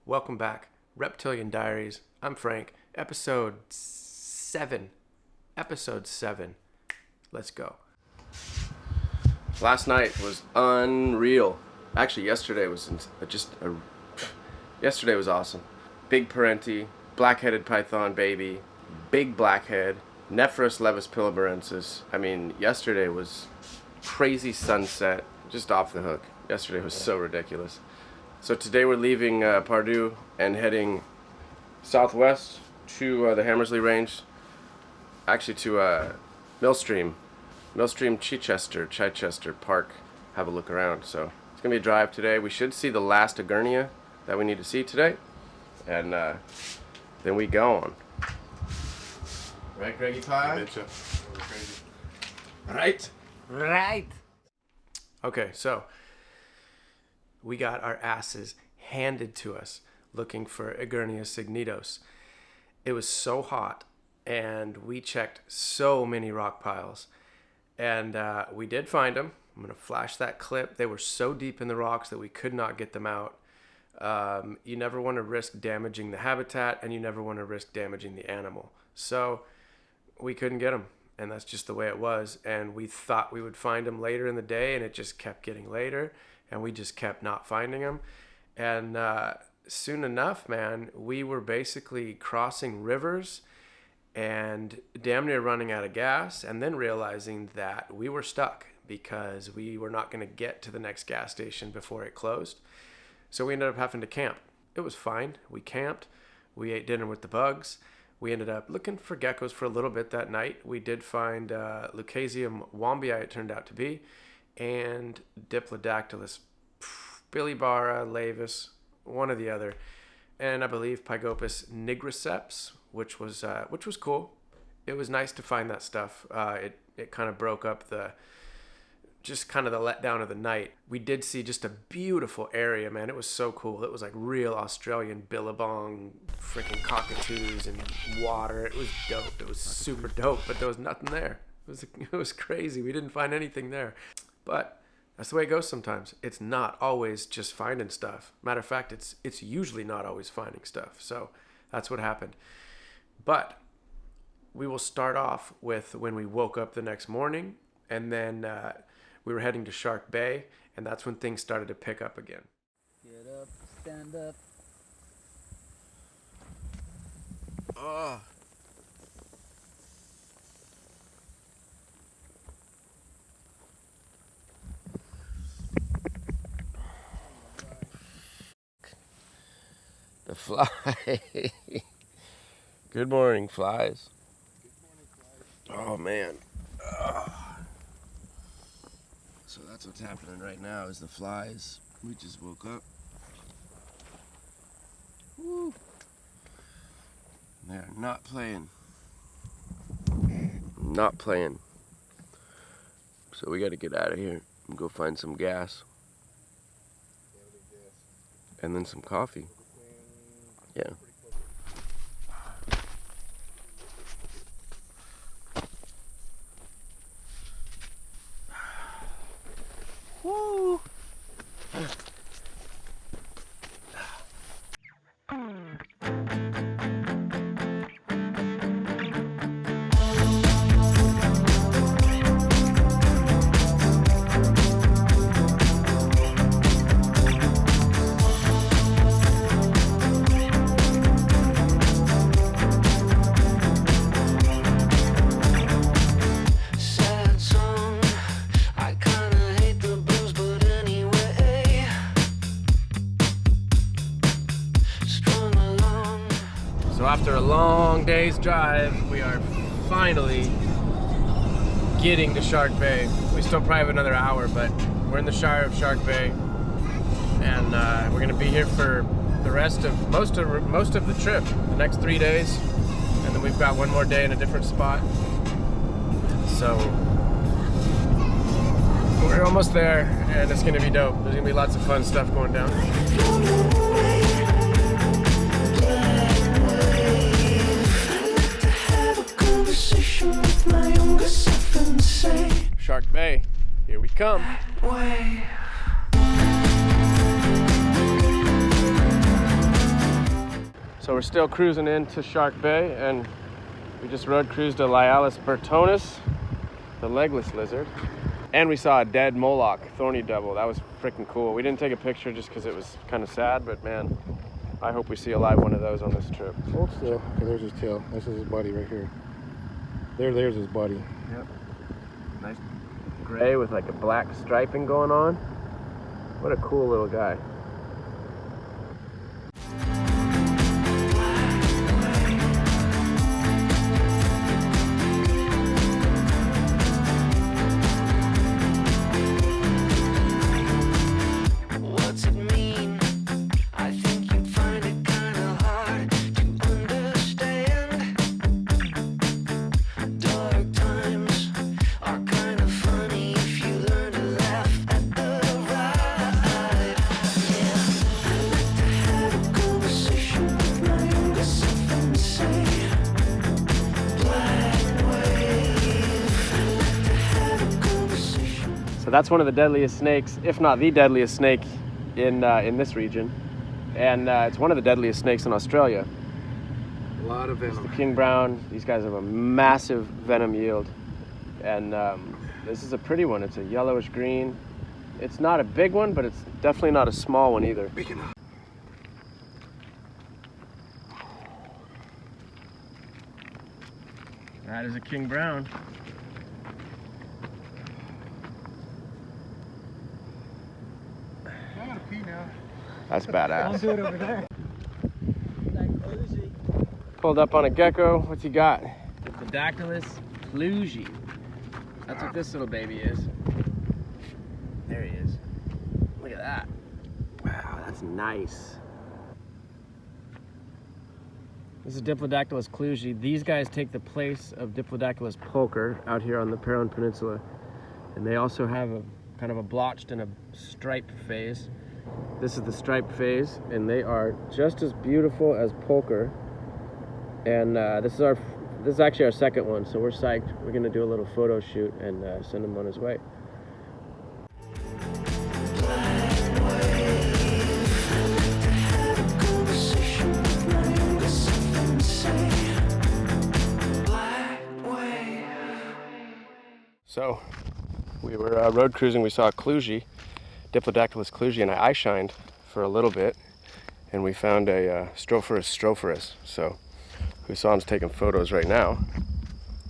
Welcome back. Reptilian Diaries. I'm Frank. Episode 7. Let's go. Last night was unreal. Actually, yesterday was yesterday was awesome. Big parenti, black-headed python baby, big blackhead, Nephrurus levis pilabarensis. I mean, yesterday was crazy sunset, just off the hook. Yesterday was so ridiculous. So today we're leaving Pardue and heading southwest to the Hammersley Range, actually to Millstream Chichester Park. Have a look around. So it's gonna be a drive today. We should see the last Egernia that we need to see today, and then we go on. Right, Greggy Pie? Right. Okay, so we got our asses handed to us looking for Egernia cygnitos. It was so hot, and we checked so many rock piles, and we did find them. I'm going to flash that clip. They were so deep in the rocks that we could not get them out. You never want to risk damaging the habitat, and you never want to risk damaging the animal. So we couldn't get them, and that's just the way it was. And we thought we would find them later in the day, and it just kept getting later. And we just kept not finding them. And soon enough, man, we were basically crossing rivers and damn near running out of gas, and then realizing that we were stuck because we were not going to get to the next gas station before it closed. So we ended up having to camp. It was fine. We camped. We ate dinner with the bugs. We ended up looking for geckos for a little bit that night. We did find Leucasium wombii, it turned out to be, and Diplodactylus, Pilbara, levis, one or the other, and I believe Pygopus nigriceps, which was cool. It was nice to find that stuff. It kind of broke up the letdown of the night. We did see just a beautiful area, man. It was so cool. It was like real Australian billabong, freaking cockatoos and water. It was dope. It was super dope, but there was nothing there. It was crazy. We didn't find anything there. But that's the way it goes sometimes. It's not always just finding stuff. Matter of fact, it's usually not always finding stuff. So that's what happened. But we will start off with when we woke up the next morning, and then we were heading to Shark Bay, and that's when things started to pick up again. Get up, stand up. Oh. The fly. Good morning, flies. Oh, man. So that's what's happening right now is the flies. We just woke up. Woo. They're not playing. Not playing. So we got to get out of here and go find some gas. And then some coffee. Yeah. Woo! So after a long day's drive, we are finally getting to Shark Bay. We still probably have another hour, but we're in the Shire of Shark Bay, and we're gonna be here for the rest of most of the trip, the next 3 days, and then we've got one more day in a different spot. So we're almost there, and it's gonna be dope. There's gonna be lots of fun stuff going down. Shark Bay, here we come. So we're still cruising into Shark Bay, and we just road cruised to Lialis burtonus, the legless lizard. And we saw a dead moloch, thorny devil. That was freaking cool. We didn't take a picture just because it was kind of sad, but man, I hope we see a live one of those on this trip. Hold still. Okay, there's his tail. This is his body right here. There's his body. Yep. Nice gray with like a black striping going on. What a cool little guy. That's one of the deadliest snakes, if not the deadliest snake in this region. And it's one of the deadliest snakes in Australia. A lot of venom. It's the king brown. These guys have a massive venom yield. And this is a pretty one. It's a yellowish green. It's not a big one, but it's definitely not a small one either. Big enough. That is a king brown. That's badass. I'll do it over there. Pulled up on a gecko. What's he got? Diplodactylus clugi. That's what this little baby is. There he is. Look at that. Wow, that's nice. This is Diplodactylus clugi. These guys take the place of Diplodactylus pulcher out here on the Parowan Peninsula. And they also have a kind of a blotched and a striped phase. This is the striped phase, and they are just as beautiful as pulcher. And this is actually our second one, so we're psyched. We're gonna do a little photo shoot and send him on his way. So we were road cruising. We saw a clugi, Diplodactylus clugi, and I eye shined for a little bit, and we found a Nephrurus. So we saw him taking photos right now.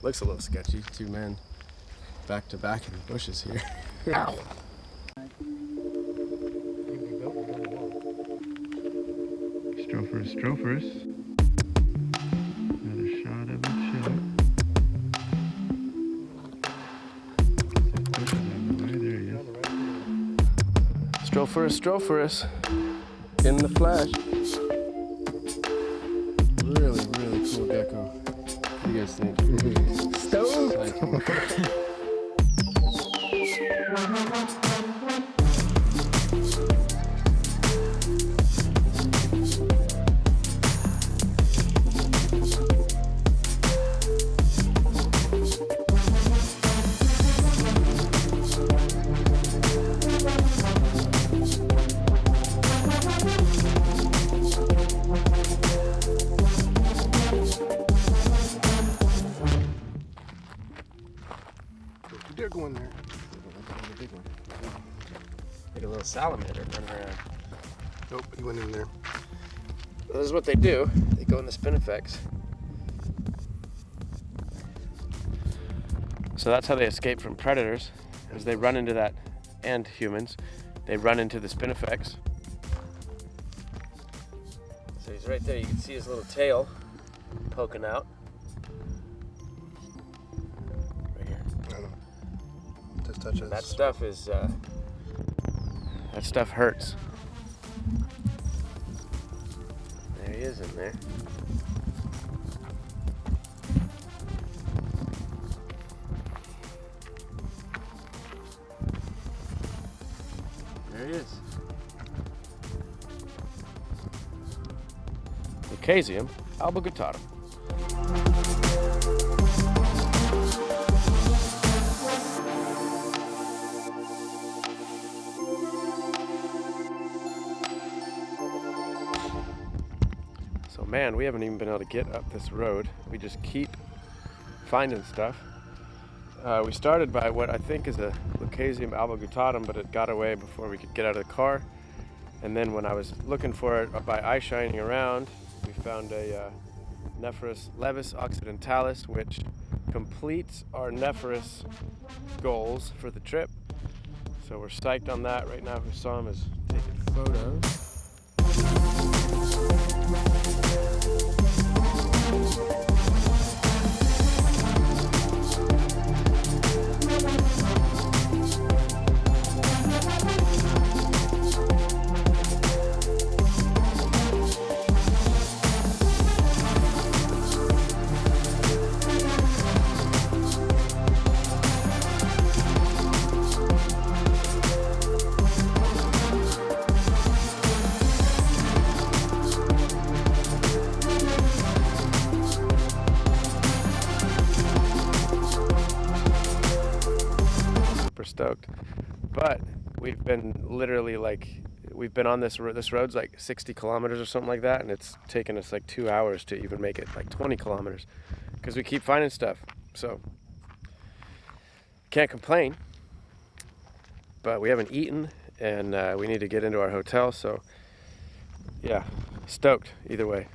Looks a little sketchy. Two men back to back in the bushes here. Ow. Nephrurus. Another shot of the show. There he is. Nephrurus in the flesh. Really cool gecko. What do you guys think? Stoked! They're going there. Big one. Like a little salamander running around. Nope, he went in there. This is what they do. They go in the spinifex. So that's how they escape from predators, is they run into that, and humans. They run into the spinifex. So he's right there. You can see his little tail poking out. Right here. I know. Just touch it. That stuff is, that stuff hurts. There he is in there. There he is. Lucasium albugatatum. So man, we haven't even been able to get up this road. We just keep finding stuff. We started by what I think is a Lucasium albugutatum, but it got away before we could get out of the car. And then when I was looking for it by eye shining around, we found a Nephrurus levis occidentalis, which completes our Nephrurus goals for the trip. So we're psyched on that. Right now, Hussam is taking photos. Stoked, but we've been literally we've been on this road's like 60 kilometers or something like that, and it's taken us like 2 hours to even make it like 20 kilometers because we keep finding stuff. So can't complain, but we haven't eaten, and we need to get into our hotel. So yeah, stoked either way.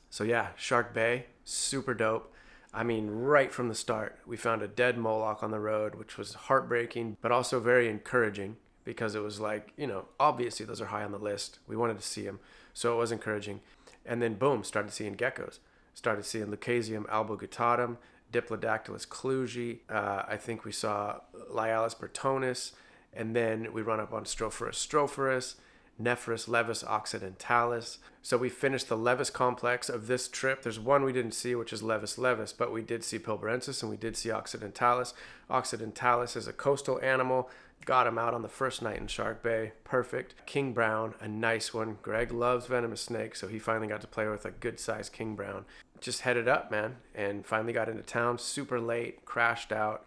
So yeah, Shark Bay, super dope. I mean, right from the start, we found a dead Moloch on the road, which was heartbreaking, but also very encouraging because it was like, obviously those are high on the list. We wanted to see them, so it was encouraging. And then boom, started seeing geckos. Started seeing Lucasium albugutatum, Diplodactylus klugi. I think we saw Lialis bertonis, and then we run up on Stropherus, Nephrurus levis occidentalis. So we finished the levis complex of this trip. There's one we didn't see, which is levis levis, but we did see Pilbarensis and we did see occidentalis. Occidentalis is a coastal animal. Got him out on the first night in Shark Bay. Perfect. King brown, a nice one. Greg loves venomous snakes, so he finally got to play with a good-sized king brown. Just headed up, man, and finally got into town super late, crashed out,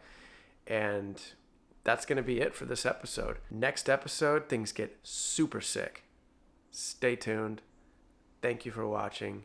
and that's going to be it for this episode. Next episode, things get super sick. Stay tuned. Thank you for watching.